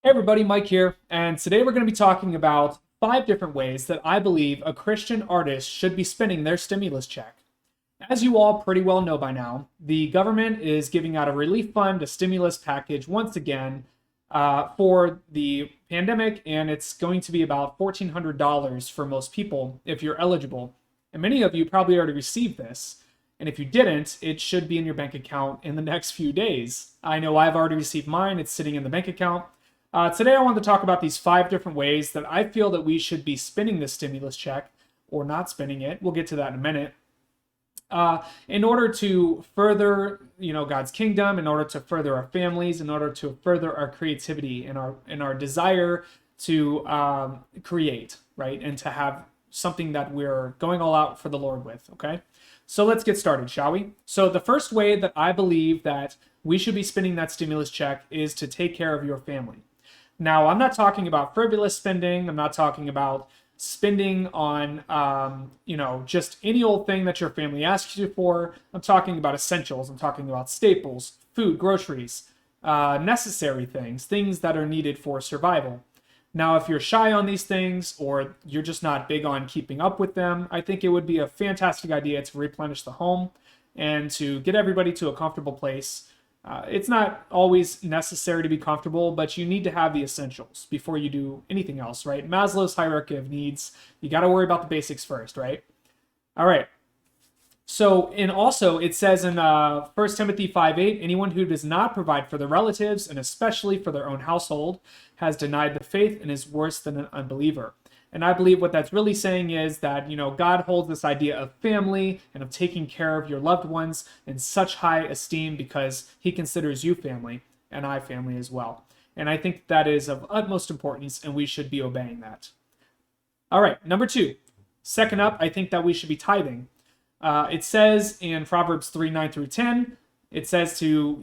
Hey everybody, Mike here, and today we're going to be talking about 5 different ways that I believe a Christian artist should be spending their stimulus check. As you all pretty well know by now, the government is giving out a relief fund, a stimulus package once again for the pandemic, and it's going to be about $1,400 for most people if you're eligible. And many of you probably already received this. And if you didn't, it should be in your bank account in the next few days. I know I've already received mine, it's sitting in the bank account. Today I wanted to talk about these 5 different ways that I feel that we should be spending this stimulus check or not spending it. We'll get to that in a minute. In order to further, God's kingdom, in order to further our families, in order to further our creativity and our desire to create, right, and to have something that we're going all out for the Lord with. Okay, so let's get started, shall we? So the first way that I believe that we should be spending that stimulus check is to take care of your family. Now, I'm not talking about frivolous spending. I'm not talking about spending on, just any old thing that your family asks you for. I'm talking about essentials. I'm talking about staples, food, groceries, necessary things that are needed for survival. Now, if you're shy on these things or you're just not big on keeping up with them, I think it would be a fantastic idea to replenish the home and to get everybody to a comfortable place. It's not always necessary to be comfortable, but you need to have the essentials before you do anything else, right? Maslow's hierarchy of needs. You got to worry about the basics first, right? All right. So, and also it says in 1 Timothy 5:8, anyone who does not provide for their relatives, and especially for their own household, has denied the faith and is worse than an unbeliever. And I believe what that's really saying is that, God holds this idea of family and of taking care of your loved ones in such high esteem because he considers you family and I family as well. And I think that is of utmost importance and we should be obeying that. All right, number 2. Second up, I think that we should be tithing. It says in Proverbs 3:9-10, it says to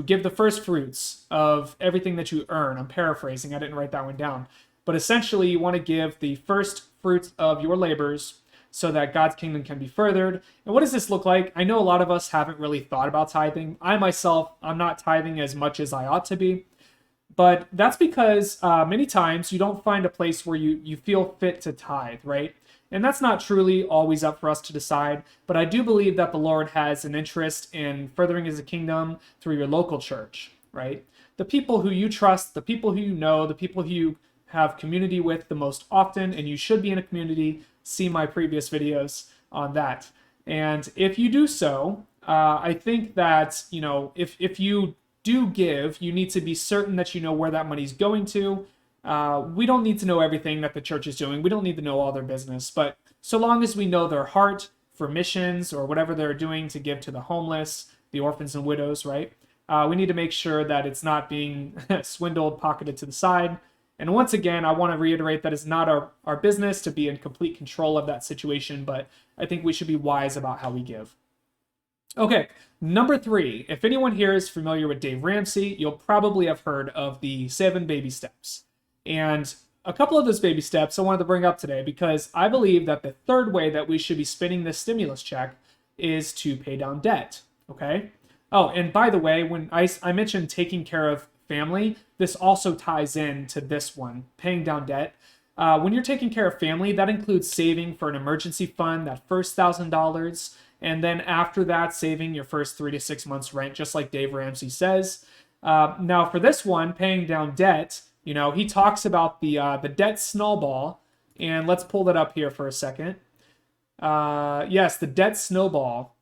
give the first fruits of everything that you earn. I'm paraphrasing, I didn't write that one down. But essentially, you want to give the first fruits of your labors so that God's kingdom can be furthered. And what does this look like? I know a lot of us haven't really thought about tithing. I myself, I'm not tithing as much as I ought to be. But that's because many times you don't find a place where you feel fit to tithe, right? And that's not truly always up for us to decide. But I do believe that the Lord has an interest in furthering his kingdom through your local church, right? The people who you trust, the people who you know, the people who you have community with the most often, and you should be in a community. See my previous videos on that. And if you do so, I think that, if you do give, you need to be certain that you know where that money's going to. We don't need to know everything that the church is doing. We don't need to know all their business. But so long as we know their heart for missions or whatever they're doing to give to the homeless, the orphans and widows, right? We need to make sure that it's not being swindled, pocketed to the side. And once again, I want to reiterate that it's not our business to be in complete control of that situation, but I think we should be wise about how we give. Okay, number 3. If anyone here is familiar with Dave Ramsey, you'll probably have heard of the 7 baby steps. And a couple of those baby steps I wanted to bring up today because I believe that the third way that we should be spending this stimulus check is to pay down debt, okay? Oh, and by the way, when I mentioned taking care of family, this also ties in to this one, paying down debt. When you're taking care of family, that includes saving for an emergency fund, that first $1,000, and then after that, saving your first 3 to 6 months rent, just like Dave Ramsey says. Now, for this one, paying down debt, he talks about the debt snowball, and let's pull that up here for a second. Yes, the debt snowball.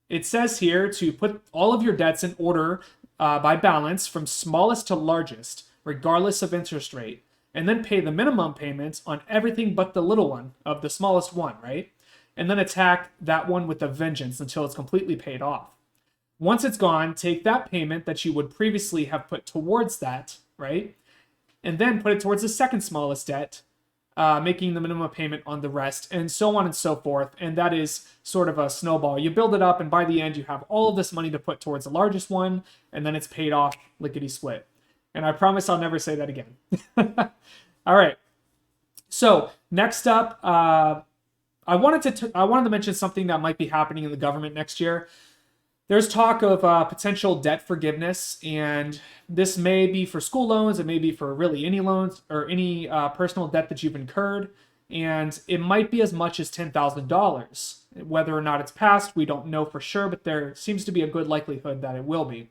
It says here to put all of your debts in order by balance from smallest to largest, regardless of interest rate, and then pay the minimum payments on everything but the little one of the smallest one, right? And then attack that one with a vengeance until it's completely paid off. Once it's gone, take that payment that you would previously have put towards that, right? And then put it towards the second smallest debt, making the minimum payment on the rest, and so on and so forth. And that is sort of a snowball. You build it up, and by the end, you have all of this money to put towards the largest one, and then it's paid off lickety-split. And I promise I'll never say that again. All right. So next up, I wanted to mention something that might be happening in the government next year. There's talk of potential debt forgiveness, and this may be for school loans, it may be for really any loans or any personal debt that you've incurred, and it might be as much as $10,000. Whether or not it's passed, we don't know for sure, but there seems to be a good likelihood that it will be.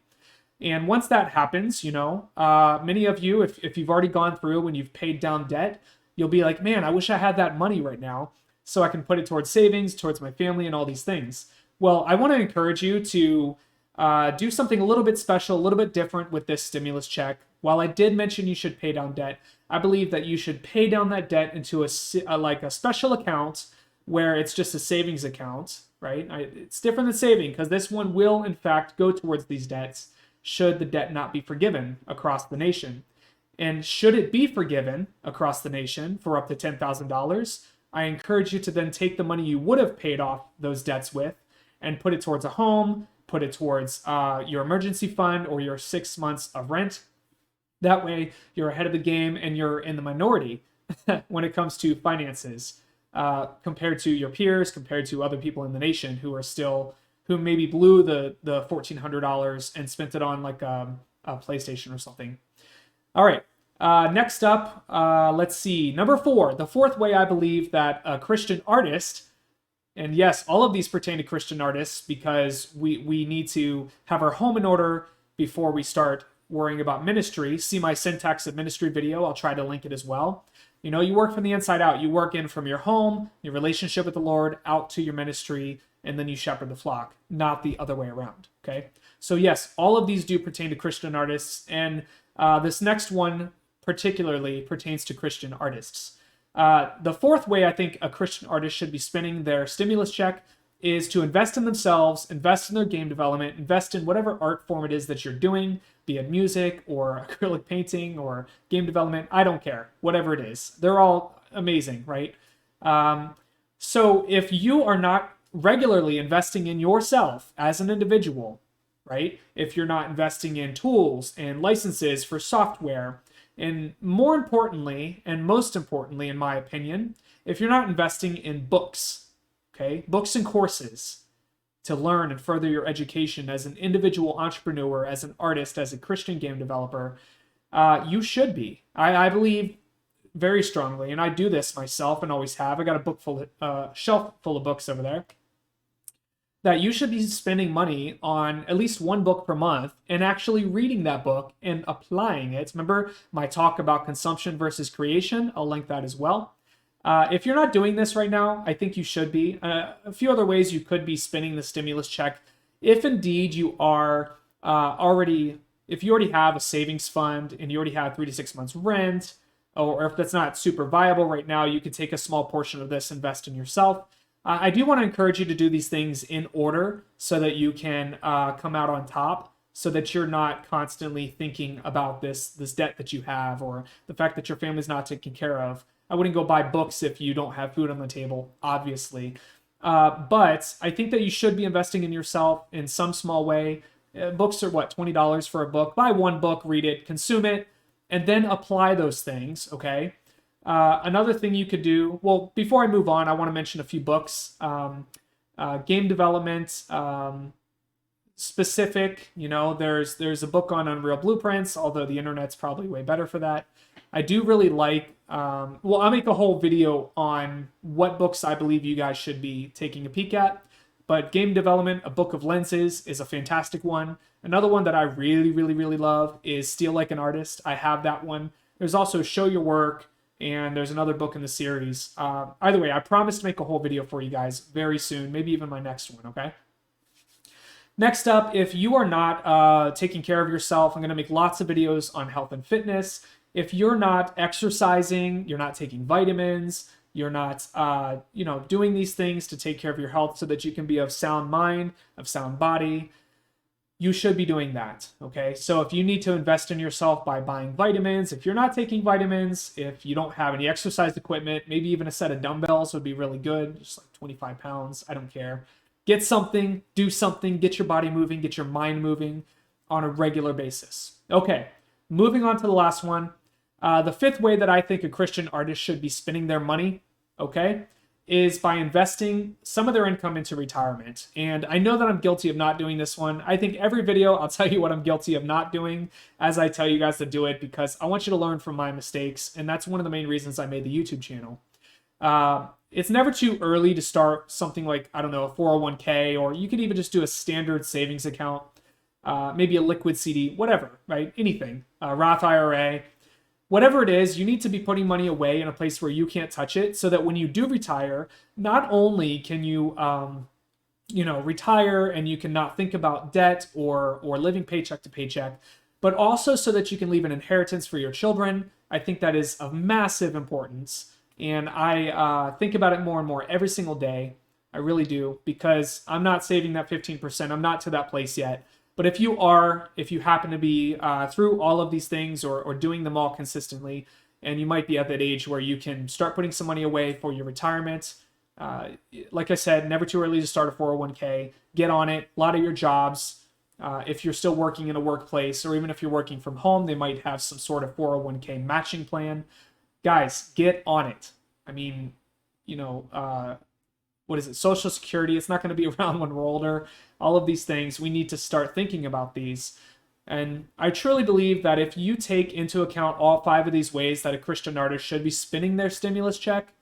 And once that happens, many of you, if you've already gone through and you've paid down debt, you'll be like, man, I wish I had that money right now so I can put it towards savings, towards my family, and all these things. Well, I want to encourage you to do something a little bit special, a little bit different with this stimulus check. While I did mention you should pay down debt, I believe that you should pay down that debt into a special account where it's just a savings account, right? It's different than saving because this one will, in fact, go towards these debts should the debt not be forgiven across the nation. And should it be forgiven across the nation for up to $10,000, I encourage you to then take the money you would have paid off those debts with and put it towards a home, put it towards your emergency fund or your 6 months of rent. That way, you're ahead of the game and you're in the minority when it comes to finances compared to your peers, compared to other people in the nation who maybe blew the $1,400 and spent it on like a PlayStation or something. All right. Next up, let's see. Number 4, the fourth way I believe that a Christian artist, and yes, all of these pertain to Christian artists because we need to have our home in order before we start worrying about ministry. See my syntax of ministry video. I'll try to link it as well. You work from the inside out. You work in from your home, your relationship with the Lord, out to your ministry, and then you shepherd the flock, not the other way around. Okay? So yes, all of these do pertain to Christian artists, and this next one particularly pertains to Christian artists. The fourth way I think a Christian artist should be spending their stimulus check is to invest in themselves, invest in their game development, invest in whatever art form it is that you're doing, be it music or acrylic painting or game development. I don't care, whatever it is. They're all amazing, right? So if you are not regularly investing in yourself as an individual, right? If you're not investing in tools and licenses for software, and more importantly, and most importantly, in my opinion, if you're not investing in books, okay? Books and courses to learn and further your education as an individual entrepreneur, as an artist, as a Christian game developer, you should be. I believe very strongly, and I do this myself and always have. I got a shelf full of books over there, that you should be spending money on at least one book per month and actually reading that book and applying it. Remember my talk about consumption versus creation? I'll link that as well. If you're not doing this right now, I think you should be. A few other ways you could be spending the stimulus check. If indeed you are if you already have a savings fund and you already have 3 to 6 months rent, or if that's not super viable right now, you could take a small portion of this, invest in yourself. I do want to encourage you to do these things in order so that you can come out on top, so that you're not constantly thinking about this debt that you have or the fact that your family's not taken care of. I wouldn't go buy books if you don't have food on the table, obviously. But I think that you should be investing in yourself in some small way. Books are $20 for a book. Buy one book, read it, consume it, and then apply those things, okay? Another thing you could do, well, before I move on, I want to mention a few books. Game development, specific, there's a book on Unreal Blueprints, although the internet's probably way better for that. I do really like, I'll make a whole video on what books I believe you guys should be taking a peek at. But game development, A Book of Lenses, is a fantastic one. Another one that I really, really, really love is Steal Like an Artist. I have that one. There's also Show Your Work, and there's another book in the series. Either way, I promise to make a whole video for you guys very soon, maybe even my next one, okay? Next up, if you are not taking care of yourself, I'm going to make lots of videos on health and fitness. If you're not exercising, you're not taking vitamins, you're not, doing these things to take care of your health so that you can be of sound mind, of sound body, you should be doing that, okay? So if you need to invest in yourself by buying vitamins, if you're not taking vitamins, if you don't have any exercise equipment, maybe even a set of dumbbells would be really good, just like 25 pounds, I don't care. Get something, do something, get your body moving, get your mind moving on a regular basis. Okay, moving on to the last one. The fifth way that I think a Christian artist should be spending their money, okay, is by investing some of their income into retirement. And I know that I'm guilty of not doing this one. I think every video I'll tell you what I'm guilty of not doing as I tell you guys to do it, because I want you to learn from my mistakes. And that's one of the main reasons I made the YouTube channel. It's never too early to start something like, I don't know, a 401k, or you could even just do a standard savings account, maybe a liquid CD, whatever, right? Anything, Roth IRA. Whatever it is, you need to be putting money away in a place where you can't touch it, so that when you do retire, not only can you, retire and you can not think about debt or living paycheck to paycheck, but also so that you can leave an inheritance for your children. I think that is of massive importance, and I think about it more and more every single day. I really do, because I'm not saving that 15%. I'm not to that place yet. But if you are, if you happen to be through all of these things, or doing them all consistently, and you might be at that age where you can start putting some money away for your retirement. Like I said, never too early to start a 401k. Get on it. A lot of your jobs, if you're still working in a workplace, or even if you're working from home, they might have some sort of 401k matching plan. Guys, get on it. I mean, what is it? Social Security. It's not going to be around when we're older. All of these things, we need to start thinking about these. And I truly believe that if you take into account all 5 of these ways that a Christian artist should be spending their stimulus check,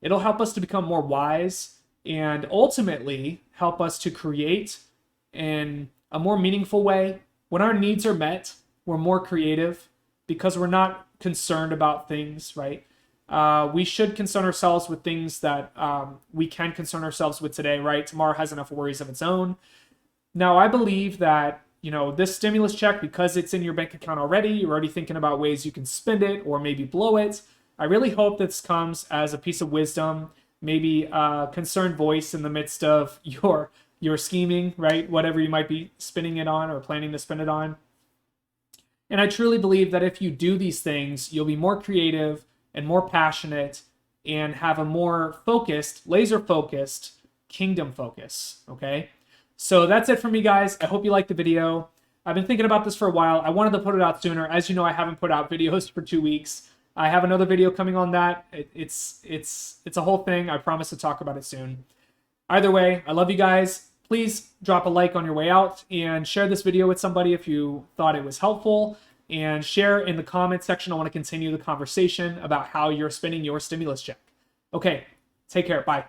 it'll help us to become more wise, and ultimately help us to create in a more meaningful way. When our needs are met, we're more creative, because we're not concerned about things, right? We should concern ourselves with things that we can concern ourselves with today, right? Tomorrow has enough worries of its own. Now, I believe that, this stimulus check, because it's in your bank account already, you're already thinking about ways you can spend it or maybe blow it. I really hope this comes as a piece of wisdom, maybe a concerned voice in the midst of your scheming, right? Whatever you might be spending it on or planning to spend it on. And I truly believe that if you do these things, you'll be more creative and more passionate, and have a more focused, laser-focused kingdom focus, okay? So that's it for me, guys. I hope you liked the video. I've been thinking about this for a while. I wanted to put it out sooner. As you know, I haven't put out videos for 2 weeks. I have another video coming on that. It's a whole thing. I promise to talk about it soon. Either way, I love you guys. Please drop a like on your way out, and share this video with somebody if you thought it was helpful. And share in the comment section. I want to continue the conversation about how you're spending your stimulus check. Okay, take care. Bye.